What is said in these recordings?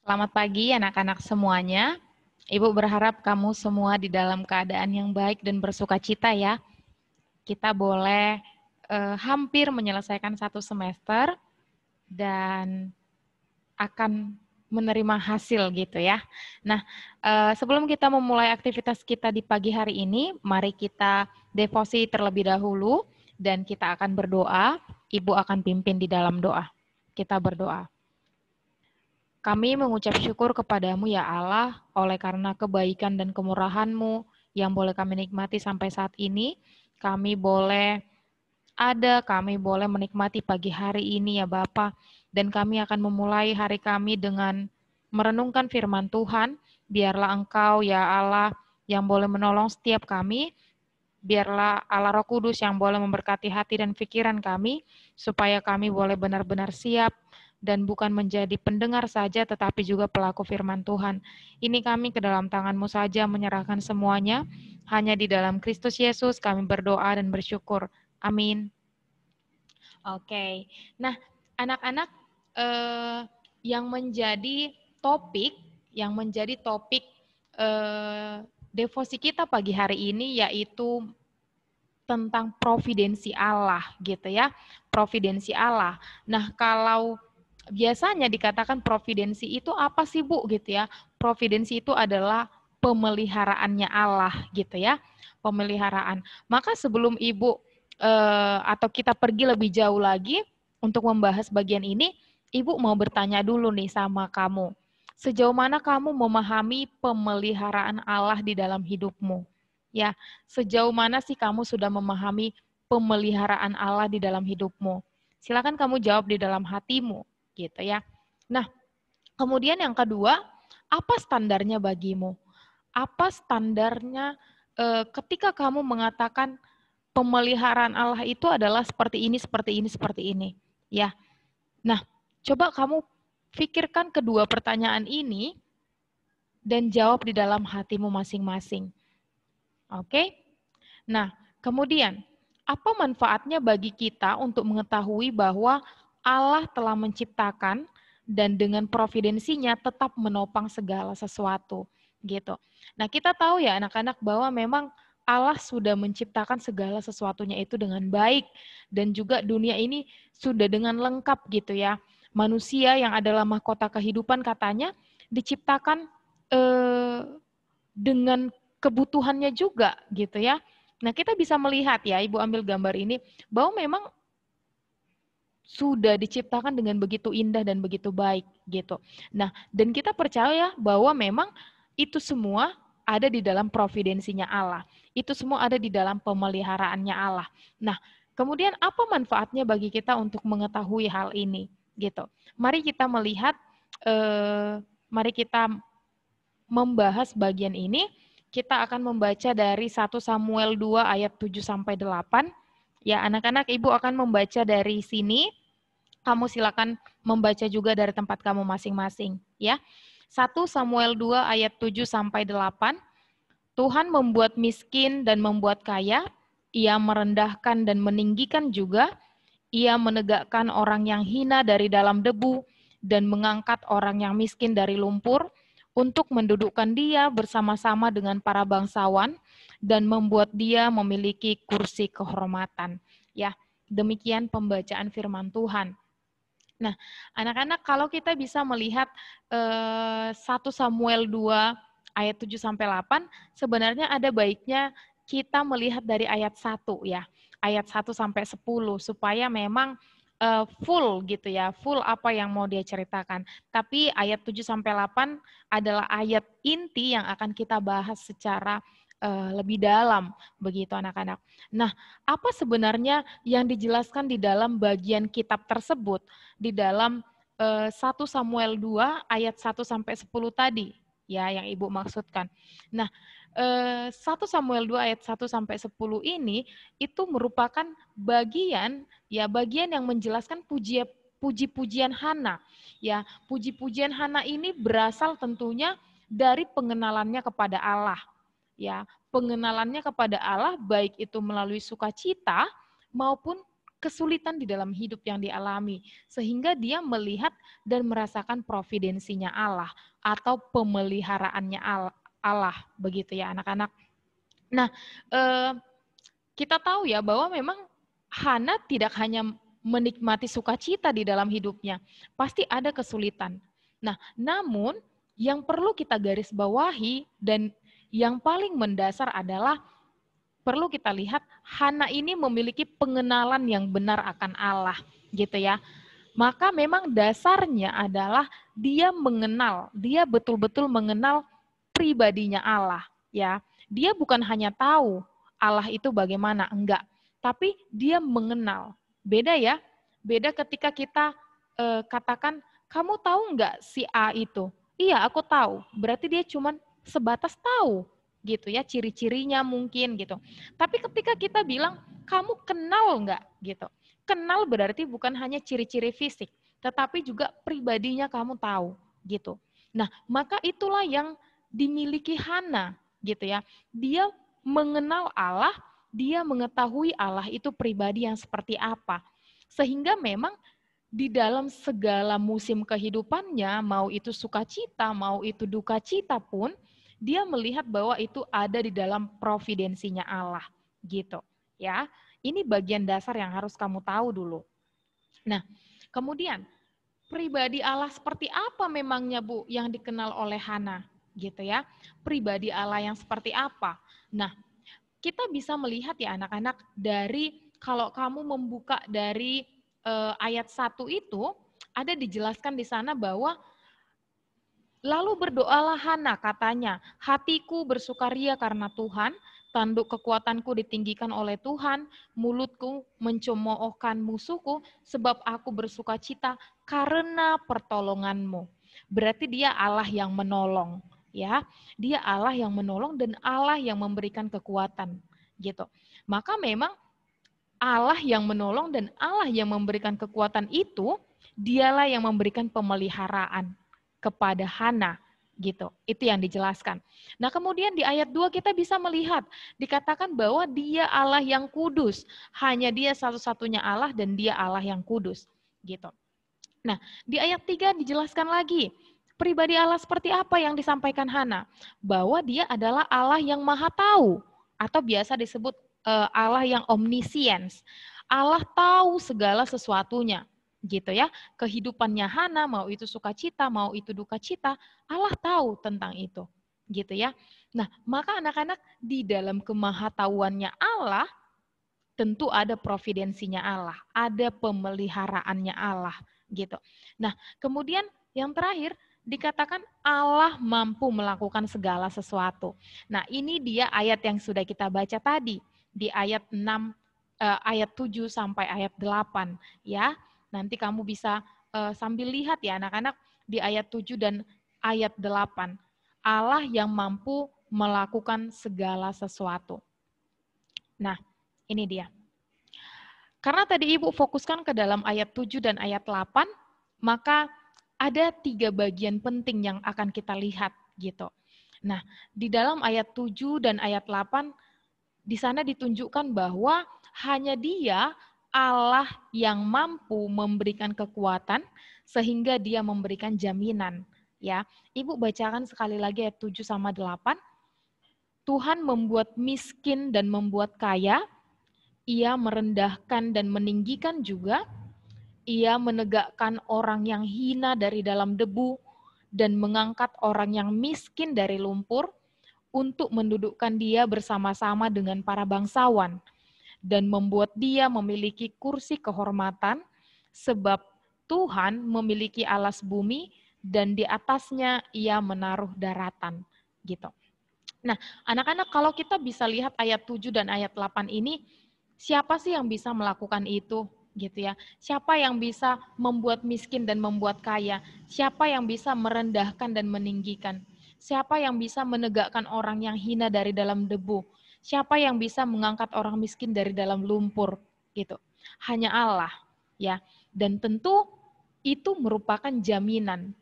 Selamat pagi anak-anak semuanya. Ibu berharap kamu semua di dalam keadaan yang baik dan bersukacita ya. Kita boleh hampir menyelesaikan satu semester dan akan menerima hasil gitu ya. Nah, sebelum kita memulai aktivitas kita di pagi hari ini, mari kita devosi terlebih dahulu dan kita akan berdoa. Ibu akan pimpin di dalam doa. Kita berdoa. Kami mengucap syukur kepadamu ya Allah, oleh karena kebaikan dan kemurahan-Mu yang boleh kami nikmati sampai saat ini. Kami boleh menikmati pagi hari ini ya Bapa, dan kami akan memulai hari kami dengan merenungkan firman Tuhan. Biarlah Engkau ya Allah yang boleh menolong setiap kami, biarlah Allah Roh Kudus yang boleh memberkati hati dan pikiran kami, supaya kami boleh benar-benar siap dan bukan menjadi pendengar saja, tetapi juga pelaku firman Tuhan. Ini kami ke dalam tangan-Mu saja menyerahkan semuanya, hanya di dalam Kristus Yesus kami berdoa dan bersyukur. Amin. Oke, nah anak-anak yang menjadi topik, devosi kita pagi hari ini yaitu tentang providensi Allah gitu ya, providensi Allah. Nah kalau biasanya dikatakan providensi itu apa sih Bu gitu ya, providensi itu adalah pemeliharaannya Allah gitu ya, pemeliharaan. Maka sebelum Ibu atau kita pergi lebih jauh lagi untuk membahas bagian ini, Ibu mau bertanya dulu nih sama kamu, sejauh mana kamu memahami pemeliharaan Allah di dalam hidupmu? Ya, sejauh mana sih kamu sudah memahami pemeliharaan Allah di dalam hidupmu? Silakan kamu jawab di dalam hatimu, gitu ya. Nah, kemudian yang kedua, apa standarnya bagimu? Apa standarnya ketika kamu mengatakan pemeliharaan Allah itu adalah seperti ini, seperti ini, seperti ini, ya. Nah, coba kamu pikirkan kedua pertanyaan ini dan jawab di dalam hatimu masing-masing. Oke? Nah, kemudian apa manfaatnya bagi kita untuk mengetahui bahwa Allah telah menciptakan dan dengan providensinya tetap menopang segala sesuatu, gitu. Nah, kita tahu ya anak-anak bahwa memang Allah sudah menciptakan segala sesuatunya itu dengan baik dan juga dunia ini sudah dengan lengkap gitu ya. Manusia yang adalah mahkota kehidupan katanya diciptakan dengan kebutuhannya juga gitu ya. Nah, kita bisa melihat ya, Ibu ambil gambar ini, bahwa memang sudah diciptakan dengan begitu indah dan begitu baik gitu. Nah, dan kita percaya bahwa memang itu semua ada di dalam providensinya Allah. Itu semua ada di dalam pemeliharaannya Allah. Nah, kemudian apa manfaatnya bagi kita untuk mengetahui hal ini gitu. Mari kita melihat mari kita membahas bagian ini. Kita akan membaca dari 1 Samuel 2 ayat 7 sampai 8. Ya, anak-anak Ibu akan membaca dari sini. Kamu silakan membaca juga dari tempat kamu masing-masing, ya. 1 Samuel 2 ayat 7 sampai 8. Tuhan membuat miskin dan membuat kaya, Ia merendahkan dan meninggikan juga, Ia menegakkan orang yang hina dari dalam debu dan mengangkat orang yang miskin dari lumpur, untuk mendudukkan dia bersama-sama dengan para bangsawan dan membuat dia memiliki kursi kehormatan. Ya, demikian pembacaan firman Tuhan. Nah, anak-anak kalau kita bisa melihat 1 Samuel 2 ayat 7 sampai 8, sebenarnya ada baiknya kita melihat dari ayat 1 ya. Ayat 1 sampai 10 supaya memang full gitu ya, full apa yang mau dia ceritakan. Tapi ayat 7 sampai 8 adalah ayat inti yang akan kita bahas secara lebih dalam begitu anak-anak. Nah, apa sebenarnya yang dijelaskan di dalam bagian kitab tersebut, di dalam 1 Samuel 2 ayat 1 sampai 10 tadi, ya yang Ibu maksudkan. Nah, 1 Samuel 2 ayat 1 sampai 10 ini itu merupakan bagian yang menjelaskan puji-pujian Hana. Ya, puji-pujian Hana ini berasal tentunya dari pengenalannya kepada Allah. Ya, pengenalannya kepada Allah baik itu melalui sukacita maupun kesulitan di dalam hidup yang dialami, sehingga dia melihat dan merasakan providensinya Allah atau pemeliharaannya Allah, begitu ya anak-anak. Nah, kita tahu ya bahwa memang Hana tidak hanya menikmati sukacita di dalam hidupnya, pasti ada kesulitan. Nah, namun yang perlu kita garis bawahi dan yang paling mendasar adalah perlu kita lihat Hana ini memiliki pengenalan yang benar akan Allah, gitu ya. Maka memang dasarnya adalah dia mengenal, dia betul-betul mengenal pribadinya Allah, ya. Dia bukan hanya tahu Allah itu bagaimana, enggak, tapi dia mengenal. Beda ya, beda ketika kita katakan, kamu tahu enggak si A itu? Iya, aku tahu. Berarti dia cuma sebatas tahu, gitu ya, ciri-cirinya mungkin gitu. Tapi ketika kita bilang, kamu kenal enggak, gitu. Kenal berarti bukan hanya ciri-ciri fisik, tetapi juga pribadinya kamu tahu, gitu. Nah, maka itulah yang dimiliki Hana, gitu ya. Dia mengenal Allah, dia mengetahui Allah itu pribadi yang seperti apa. Sehingga memang di dalam segala musim kehidupannya, mau itu sukacita, mau itu duka cita pun, dia melihat bahwa itu ada di dalam providensinya Allah, gitu. Ya, ini bagian dasar yang harus kamu tahu dulu. Nah, kemudian pribadi Allah seperti apa memangnya Bu yang dikenal oleh Hana, gitu ya? Pribadi Allah yang seperti apa? Nah, kita bisa melihat ya anak-anak dari kalau kamu membuka dari ayat 1 itu ada dijelaskan di sana bahwa lalu berdoalah Hana katanya, hatiku bersukaria karena Tuhan, tanduk kekuatanku ditinggikan oleh Tuhan, mulutku mencemoohkan musuhku, sebab aku bersukacita karena pertolonganmu. Berarti dia Allah yang menolong, ya. Dia Allah yang menolong dan Allah yang memberikan kekuatan, gitu. Maka memang Allah yang menolong dan Allah yang memberikan kekuatan itu, dialah yang memberikan pemeliharaan kepada Hana, gitu. Itu yang dijelaskan. Nah, kemudian di ayat 2 kita bisa melihat dikatakan bahwa dia Allah yang kudus, hanya dia satu-satunya Allah dan dia Allah yang kudus, gitu. Nah, di ayat 3 dijelaskan lagi pribadi Allah seperti apa yang disampaikan Hana, bahwa dia adalah Allah yang Maha Tahu atau biasa disebut Allah yang omniscience. Allah tahu segala sesuatunya, gitu ya. Kehidupannya Hana, mau itu sukacita, mau itu duka cita, Allah tahu tentang itu, gitu ya. Nah, maka anak-anak di dalam kemahatauannya Allah, tentu ada providensinya Allah, ada pemeliharaannya Allah, gitu. Nah, kemudian yang terakhir dikatakan Allah mampu melakukan segala sesuatu. Nah, ini dia ayat yang sudah kita baca tadi di ayat 6 ayat 7 sampai ayat 8 ya. Nanti kamu bisa sambil lihat ya anak-anak di ayat 7 dan ayat 8. Allah yang mampu melakukan segala sesuatu. Nah, ini dia. Karena tadi Ibu fokuskan ke dalam ayat 7 dan ayat 8, maka ada 3 bagian penting yang akan kita lihat gitu. Nah, di dalam ayat 7 dan ayat 8, di sana ditunjukkan bahwa hanya Dia Allah yang mampu memberikan kekuatan sehingga Dia memberikan jaminan. Ya, Ibu bacakan sekali lagi ayat 7 sama 8. Tuhan membuat miskin dan membuat kaya, Ia merendahkan dan meninggikan juga, Ia menegakkan orang yang hina dari dalam debu dan mengangkat orang yang miskin dari lumpur untuk mendudukkan dia bersama-sama dengan para bangsawan dan membuat dia memiliki kursi kehormatan sebab Tuhan memiliki alas bumi dan di atasnya ia menaruh daratan. Gitu. Nah, anak-anak kalau kita bisa lihat ayat 7 dan ayat 8 ini, siapa sih yang bisa melakukan itu? Gitu ya. Siapa yang bisa membuat miskin dan membuat kaya? Siapa yang bisa merendahkan dan meninggikan? Siapa yang bisa menegakkan orang yang hina dari dalam debu? Siapa yang bisa mengangkat orang miskin dari dalam lumpur? Gitu. Hanya Allah, ya. Dan tentu itu merupakan jaminan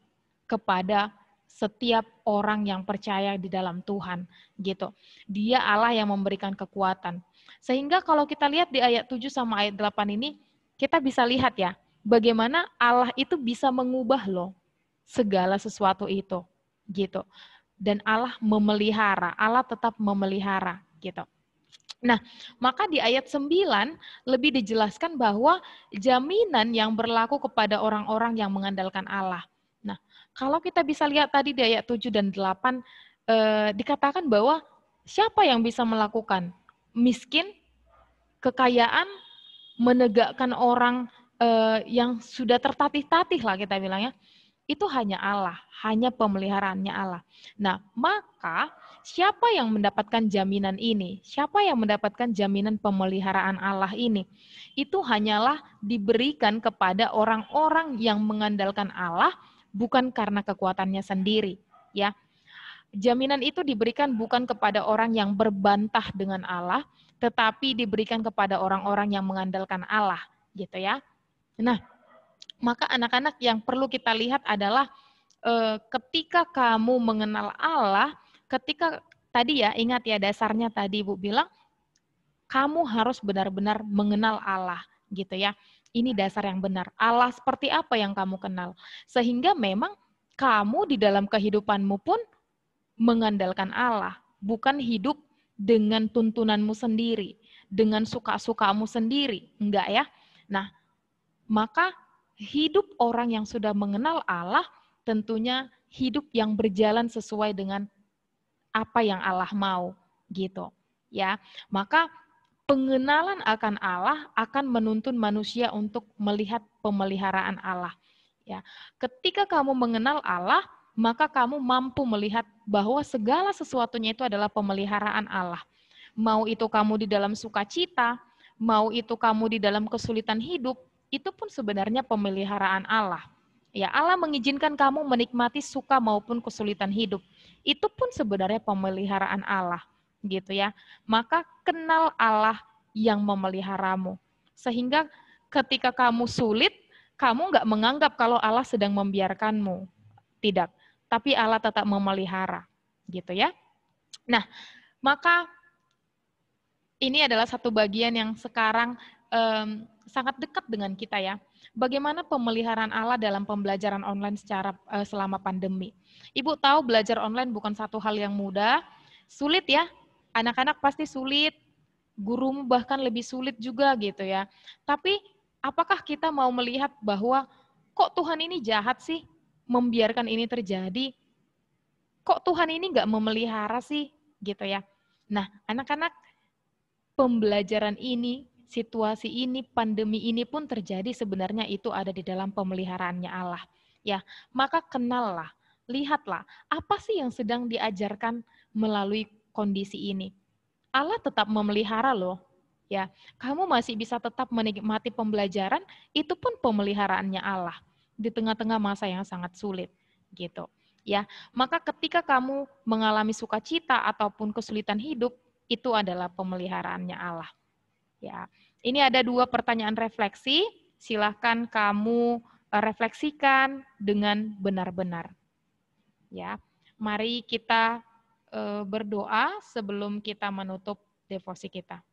kepada setiap orang yang percaya di dalam Tuhan, gitu. Dia Allah yang memberikan kekuatan. Sehingga kalau kita lihat di ayat 7 sama ayat 8 ini, kita bisa lihat ya, bagaimana Allah itu bisa mengubah loh segala sesuatu itu, gitu. Dan Allah memelihara, Allah tetap memelihara, gitu. Nah, maka di ayat 9 lebih dijelaskan bahwa jaminan yang berlaku kepada orang-orang yang mengandalkan Allah. Nah, kalau kita bisa lihat tadi di ayat 7 dan 8, dikatakan bahwa siapa yang bisa melakukan? Miskin, kekayaan, menegakkan orang yang sudah tertatih-tatih lah kita bilangnya, itu hanya Allah, hanya pemeliharaannya Allah. Nah, maka siapa yang mendapatkan jaminan ini? Siapa yang mendapatkan jaminan pemeliharaan Allah ini? Itu hanyalah diberikan kepada orang-orang yang mengandalkan Allah, bukan karena kekuatannya sendiri. Ya, jaminan itu diberikan bukan kepada orang yang berbantah dengan Allah, tetapi diberikan kepada orang-orang yang mengandalkan Allah, gitu ya. Nah, maka anak-anak yang perlu kita lihat adalah ketika kamu mengenal Allah, ketika tadi ya, ingat ya dasarnya tadi Ibu bilang, kamu harus benar-benar mengenal Allah, gitu ya. Ini dasar yang benar. Allah seperti apa yang kamu kenal. Sehingga memang kamu di dalam kehidupanmu pun mengandalkan Allah, bukan hidup dengan tuntunanmu sendiri, dengan suka-sukamu sendiri, enggak ya. Nah, maka hidup orang yang sudah mengenal Allah tentunya hidup yang berjalan sesuai dengan apa yang Allah mau, gitu. Ya, maka pengenalan akan Allah akan menuntun manusia untuk melihat pemeliharaan Allah. Ya, ketika kamu mengenal Allah, maka kamu mampu melihat bahwa segala sesuatunya itu adalah pemeliharaan Allah. Mau itu kamu di dalam sukacita, mau itu kamu di dalam kesulitan hidup, itu pun sebenarnya pemeliharaan Allah. Ya, Allah mengizinkan kamu menikmati suka maupun kesulitan hidup. Itu pun sebenarnya pemeliharaan Allah, gitu ya. Maka kenal Allah yang memeliharamu. Sehingga ketika kamu sulit, kamu nggak menganggap kalau Allah sedang membiarkanmu. Tidak. Tapi Allah tetap memelihara, gitu ya. Nah, maka ini adalah satu bagian yang sekarang sangat dekat dengan kita ya. Bagaimana pemeliharaan Allah dalam pembelajaran online secara selama pandemi. Ibu tahu belajar online bukan satu hal yang mudah, sulit ya. Anak-anak pasti sulit, gurumu bahkan lebih sulit juga gitu ya. Tapi apakah kita mau melihat bahwa kok Tuhan ini jahat sih membiarkan ini terjadi? Kok Tuhan ini nggak memelihara sih gitu ya. Nah, anak-anak, pembelajaran ini, situasi ini, pandemi ini pun terjadi sebenarnya itu ada di dalam pemeliharaannya Allah. Ya, maka kenallah, lihatlah apa sih yang sedang diajarkan melalui kondisi ini. Allah tetap memelihara loh. Ya, kamu masih bisa tetap menikmati pembelajaran, itu pun pemeliharaannya Allah di tengah-tengah masa yang sangat sulit, gitu. Ya, maka ketika kamu mengalami sukacita ataupun kesulitan hidup, itu adalah pemeliharaannya Allah. Ya, ini ada 2 pertanyaan refleksi. Silahkan kamu refleksikan dengan benar-benar. Ya, mari kita berdoa sebelum kita menutup devosi kita.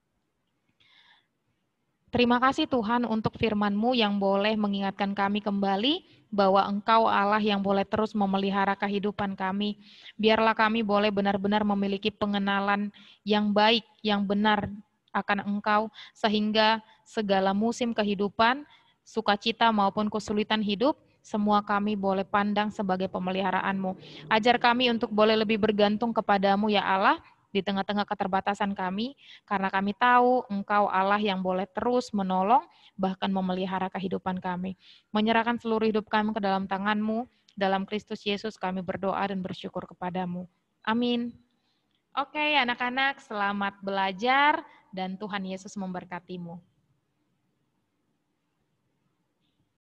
Terima kasih Tuhan untuk firman-Mu yang boleh mengingatkan kami kembali bahwa Engkau Allah yang boleh terus memelihara kehidupan kami. Biarlah kami boleh benar-benar memiliki pengenalan yang baik, yang benar akan Engkau, sehingga segala musim kehidupan, sukacita maupun kesulitan hidup, semua kami boleh pandang sebagai pemeliharaan-Mu. Ajar kami untuk boleh lebih bergantung kepadamu ya Allah, di tengah-tengah keterbatasan kami, karena kami tahu Engkau Allah yang boleh terus menolong, bahkan memelihara kehidupan kami. Menyerahkan seluruh hidup kami ke dalam tangan-Mu, dalam Kristus Yesus kami berdoa dan bersyukur kepadamu. Amin. Oke, anak-anak, selamat belajar dan Tuhan Yesus memberkatimu.